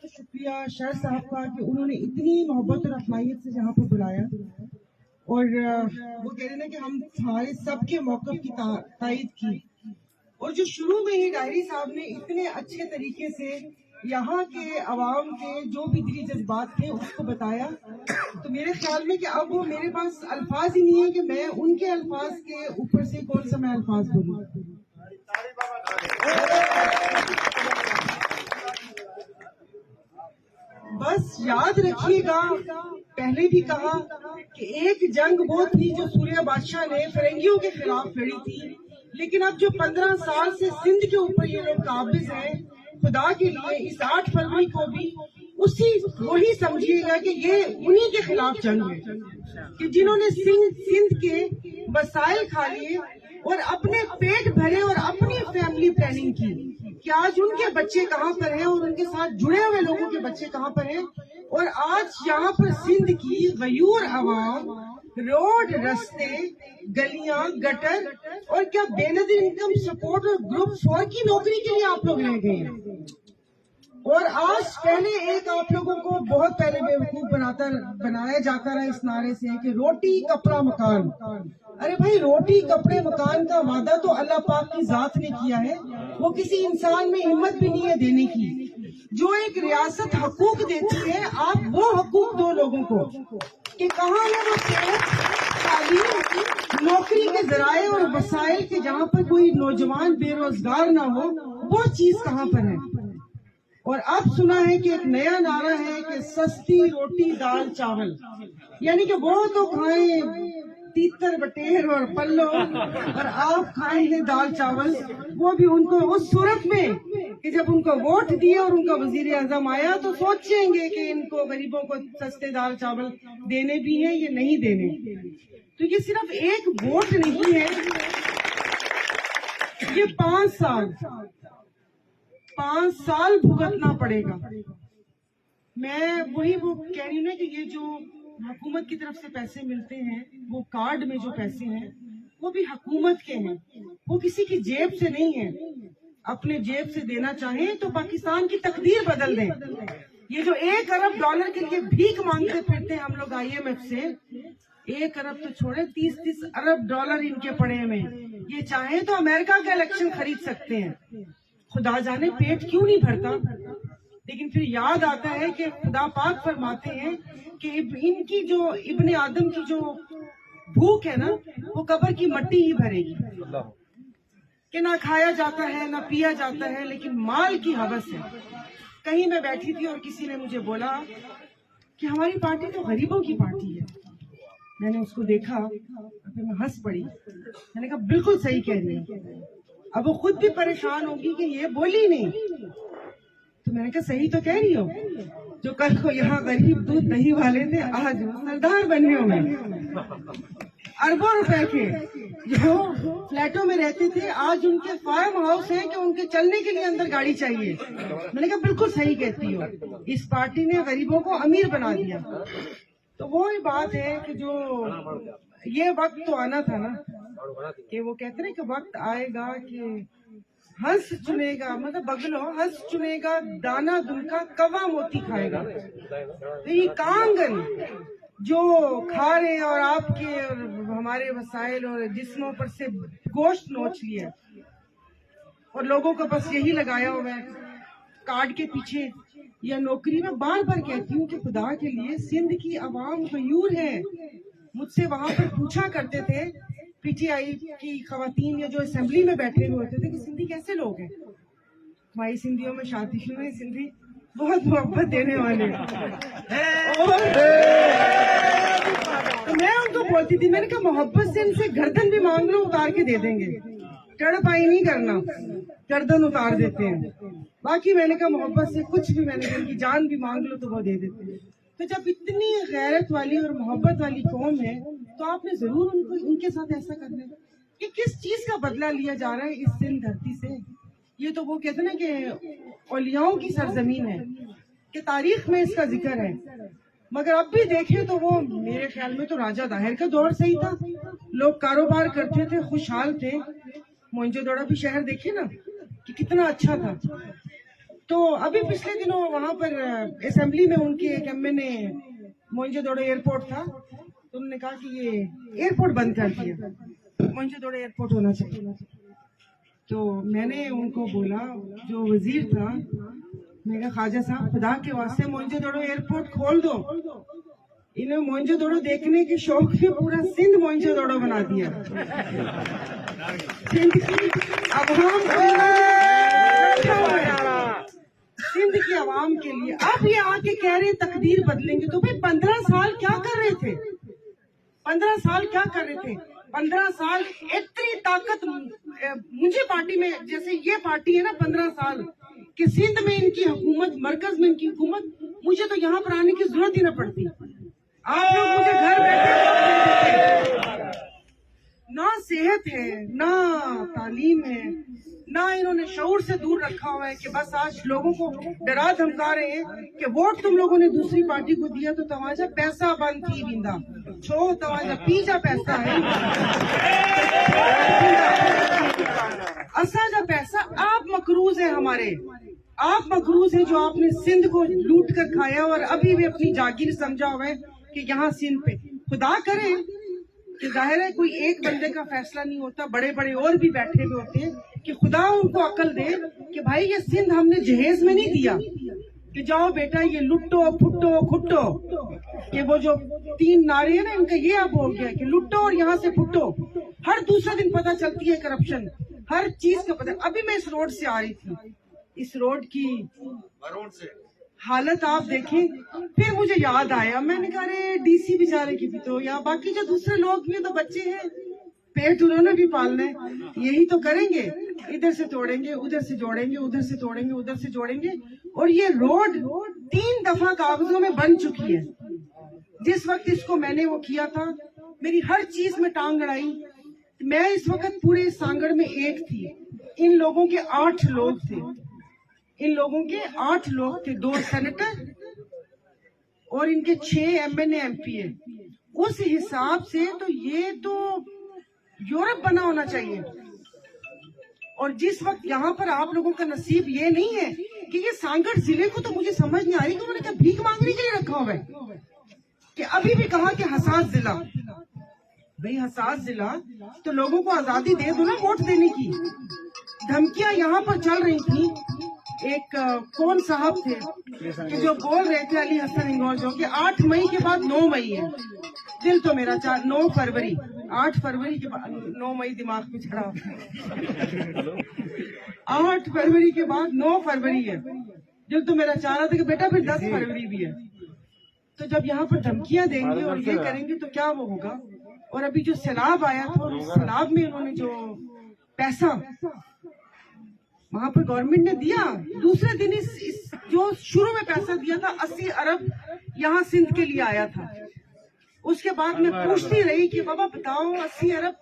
تو شکریہ شہر صاحب کا کہ انہوں نے اتنی محبت اور اپنائیت سے یہاں پہ بلایا، اور وہ کہہ رہے ہیں کہ ہم ہمارے سب کے موقف کی تائید کی، اور جو شروع میں ہی ڈائری صاحب نے اتنے اچھے طریقے سے یہاں کے عوام کے جو بھی دلی جذبات تھے اس کو بتایا، تو میرے خیال میں کہ اب وہ میرے پاس الفاظ ہی نہیں ہے کہ میں ان کے الفاظ کے اوپر سے کون سا میں الفاظ بولوں۔ بس یاد رکھیے گا، پہلے بھی کہا کہ ایک جنگ وہ تھی جو سوریہ بادشاہ نے فرنگیوں کے خلاف لڑی تھی، لیکن اب جو 15 سال سے سندھ کے اوپر یہ لوگ قابض ہیں، خدا کے لیے اس 8 فروری کو بھی وہی سمجھیے گا کہ یہ انہی کے خلاف جنگ ہے کہ جنہوں نے سندھ کے وسائل کھا لیے اور اپنے پیٹ بھرے اور اپنی فیملی پلاننگ کی، کہ آج ان کے بچے کہاں پر ہیں اور ان کے ساتھ جڑے ہوئے لوگوں کے بچے کہاں پر ہیں، اور آج یہاں پر سندھ کی غیور عوام، روڈ، رستے، گلیاں، گٹر اور کیا بے نظیر انکم سپورٹ اور گروپ 4 کی نوکری کے لیے آپ لوگ رہ گئے ہیں۔ اور آج پہلے ایک آپ لوگوں کو بہت پہلے بیوقوف بنایا جاتا رہا اس نعرے سے کہ روٹی کپڑا مکان۔ ارے بھائی، روٹی کپڑے مکان کا وعدہ تو اللہ پاک کی ذات نے کیا ہے، وہ کسی انسان میں ہمت بھی نہیں ہے دینے کی۔ جو ایک ریاست حقوق دیتی ہے، آپ وہ حقوق دو لوگوں کو کہ کہاں ہے وہ صحت، تعلیم، نوکری کے ذرائع اور وسائل کے جہاں پر کوئی نوجوان بے روزگار نہ ہو، وہ چیز کہاں پر ہے۔ اور اب سنا ہے کہ ایک نیا نعرہ ہے کہ سستی روٹی دال چاول، یعنی کہ وہ تو کھائیں تیتر بٹیر اور پلو اور آپ کھائیں گے دال چاول، وہ بھی ان کو اس صورت میں کہ جب ان کو ووٹ دیے اور ان کا وزیر اعظم آیا تو سوچیں گے کہ ان کو غریبوں کو سستے دال چاول دینے بھی ہیں یا نہیں دینے۔ تو یہ صرف ایک ووٹ نہیں ہے، یہ 5 سال بھگتنا پڑے گا۔ میں وہی وہ کہہ رہی ہوں نا کہ یہ جو حکومت کی طرف سے پیسے ملتے ہیں، وہ کارڈ میں جو پیسے ہیں وہ بھی حکومت کے ہیں، وہ کسی کی جیب سے نہیں ہیں۔ اپنے جیب سے دینا چاہیں تو پاکستان کی تقدیر بدل دیں۔ یہ جو $1 ارب کے لیے بھیک مانگتے پھرتے ہیں ہم لوگ IMF سے، 1 ارب تو چھوڑے، 30 ارب ڈالر ان کے پڑے میں، یہ چاہیں تو امریکہ کا الیکشن خرید سکتے ہیں۔ خدا جانے پیٹ کیوں نہیں بھرتا، لیکن پھر یاد آتا ہے کہ خدا پاک فرماتے ہیں کہ ان کی جو ابن آدم کی جو بھوک ہے نا، وہ قبر کی مٹی ہی بھرے گی، کہ نہ کھایا جاتا ہے نہ پیا جاتا ہے، لیکن مال کی ہوس ہے۔ کہیں میں بیٹھی تھی اور کسی نے مجھے بولا کہ ہماری پارٹی تو غریبوں کی پارٹی ہے۔ میں نے اس کو دیکھا، پھر میں ہنس پڑی، میں نے کہا بالکل صحیح کہہ رہی ہے۔ اب وہ خود بھی پریشان ہوگی کہ یہ بولی نہیں، تو میں نے کہا صحیح تو کہہ رہی ہو، جو کل کو یہاں غریب دودھ دہی والے تھے، آج سردار بنے ہوئے، اربوں روپے کے جو فلیٹوں میں رہتے تھے، آج ان کے فارم ہاؤس ہیں کہ ان کے چلنے کے لیے اندر گاڑی چاہیے۔ میں نے کہا بالکل صحیح کہتی ہو، اس پارٹی نے غریبوں کو امیر بنا دیا۔ تو وہی بات ہے کہ جو یہ وقت تو آنا تھا نا، کہ وہ کہتے ہیں کہ وقت آئے گا کہ ہنس چنے گا، مطلب بگلو ہنس چنے گا، دانا دن کا کوا موتی کھائے گا۔ یہ کانگن جو کھا رہے ہیں اور آپ کے اور ہمارے وسائل اور جسموں پر سے گوشت نوچ لیا، اور لوگوں کو بس یہی لگایا ہوا ہے کارڈ کے پیچھے یا نوکری۔ میں بار بار کہتی ہوں کہ خدا کے لیے سندھ کی عوام غیور ہے۔ مجھ سے وہاں پر پوچھا کرتے تھے PTI کی خواتین یا جو اسمبلی میں بیٹھے ہوئے ہوتے تھے کہ سندھی کیسے لوگ ہیں؟ ہماری سندھیوں میں شادی میں سندھی بہت محبت دینے والے ہیں، اور تو میں ان کو بولتی تھی، میں نے کہا محبت سے ان سے گردن بھی مانگ لو اتار کے دے دیں گے، ٹڑپائی نہیں کرنا، گردن اتار دیتے ہیں۔ باقی میں نے کہا محبت سے کچھ بھی، میں نے کہا ان کی جان بھی مانگ لو تو وہ دے دیتے ہیں۔ تو جب اتنی غیرت والی اور محبت والی قوم ہے تو آپ نے ضرور ان کے ساتھ ایسا کرنا ہے۔ کہ کس چیز کا بدلہ لیا جا رہا ہے اس سندھ دھرتی سے؟ یہ تو وہ کہتے ہیں نا کہ اولیاؤں کی سرزمین ہے، کہ تاریخ میں اس کا ذکر ہے، مگر اب بھی دیکھیں تو وہ میرے خیال میں تو راجہ داہر کا دور صحیح تھا، لوگ کاروبار کرتے تھے، خوشحال تھے۔ موئنجو دڑو بھی شہر دیکھیں نا کہ کتنا اچھا تھا۔ تو ابھی پچھلے دنوں وہاں پر اسمبلی میں ان کے ایک MN موئنجو دوڑو ایئرپورٹ تھا، تو انہوں نے کہا کہ یہ ایئرپورٹ بند کر دیا، موئنجو دوڑو ایئرپورٹ ہونا چاہیے. تو میں نے ان کو بولا، جو وزیر تھا، میں کہا خواجہ صاحب خدا کے واسطے موئنجو دوڑو ایئرپورٹ کھول دو. انہیں موئنجو دوڑو دیکھنے کے شوق میں پورا سندھ موئنجو دوڑو بنا دیا. سندھ کی عوام سندھ کی عوام کے لیے اب یہ آ کے کہہ رہے تقدیر بدلیں گے. تو بھائی 15 سال کیا کر رہے تھے؟ 15 سال کیا کر رہے تھے؟ 15 سال اتنی طاقت مجھے پارٹی میں، جیسے یہ پارٹی ہے نا، 15 سال کہ سندھ میں ان کی حکومت، مرکز میں ان کی حکومت، مجھے تو یہاں پر آنے کی ضرورت ہی نہ پڑتی. آپ لوگ مجھے گھر بیٹھے، نہ صحت ہے، نہ تعلیم ہے، نہ انہوں نے شعور سے دور رکھا ہوا ہے کہ بس آج لوگوں کو ڈرا دھمکا رہے ہیں کہ ووٹ تم لوگوں نے دوسری پارٹی کو دیا تو تمہارا پیسہ بند تھی ویندا چھو تمہارا پیجا پیسہ ہے اسا جا پیسہ. آپ مقروض ہیں ہمارے، آپ مقروض ہیں جو آپ نے سندھ کو لوٹ کر کھایا اور ابھی بھی اپنی جاگیر سمجھا ہوا ہے کہ یہاں سندھ پہ. خدا کرے کہ ظاہر ہے کوئی ایک بندے کا فیصلہ نہیں ہوتا، بڑے بڑے اور بھی بیٹھے ہوئے ہوتے ہیں، کہ خدا ان کو عقل دے کہ بھائی یہ سندھ ہم نے جہیز میں نہیں دیا کہ جاؤ بیٹا یہ لٹو پھٹو کھٹو، کہ وہ جو 3 نعرے ہیں نا ان کا یہ اب ہو گیا کہ لٹو اور یہاں سے پھٹو. ہر دوسرے دن پتہ چلتی ہے کرپشن، ہر چیز کا پتہ. ابھی میں اس روڈ سے آ رہی تھی، اس روڈ کی حالت آپ دیکھیں. پھر مجھے یاد آیا، میں نے کہا رے DC بیچارے کی بھی تو، یا باقی جو دوسرے لوگ بھی تو بچے ہیں، پیٹ انہوں نے بھی پالنا ہے، یہی تو کریں گے، ادھر سے توڑیں گے، ادھر سے جوڑیں گے، ادھر سے توڑیں گے، ادھر سے جوڑیں گے. اور یہ روڈ 3 دفعہ کاغذوں میں بن چکی ہے. جس وقت اس کو میں نے وہ کیا تھا، میری ہر چیز میں ٹانگ اڑائی. میں اس وقت پورے سانگڑ میں 1 تھی، ان لوگوں کے 8 لوگ تھے، ان لوگوں کے 8 لوگ تھے، 2 سینیٹر اور ان کے 6 MNA MP. اس حساب سے تو یہ تو یورپ بنا ہونا چاہیے. اور جس وقت یہاں پر آپ لوگوں کا نصیب یہ نہیں ہے کہ یہ سانگڑ ضلع کو، تو مجھے سمجھ نہیں آ رہی کہ انہوں نے کیا بھیک مانگنے کے لیے رکھا ہوا ہے، کہ ابھی بھی کہا کہ حساس ضلع. بھئی حساس ضلع تو لوگوں کو آزادی دے دو نا ووٹ دینے کی. دھمکیاں یہاں پر چل رہی تھی. ایک کون صاحب تھے کہ جو بول رہے تھے، علی حسن انگور، جو کہ 8 مئی کے بعد 9 مئی ہے. دل تو میرا 9 فروری، 8 فروری کے بعد 9 مئی دماغ میں چڑھا، 8 فروری کے بعد 9 فروری ہے. دل تو میرا چاہ رہا تھا کہ بیٹا پھر 10 فروری بھی ہے. تو جب یہاں پر دھمکیاں دیں گے اور یہ کریں گے تو کیا وہ ہوگا. اور ابھی جو سیلاب آیا تھا، اور اس سیلاب میں انہوں نے جو پیسہ وہاں پر گورنمنٹ نے دیا، دوسرے دن جو شروع میں پیسہ دیا تھا 80 ارب یہاں سندھ کے لیے آیا تھا. اس کے بعد میں پوچھتی رہی کہ بابا بتاؤ 80 ارب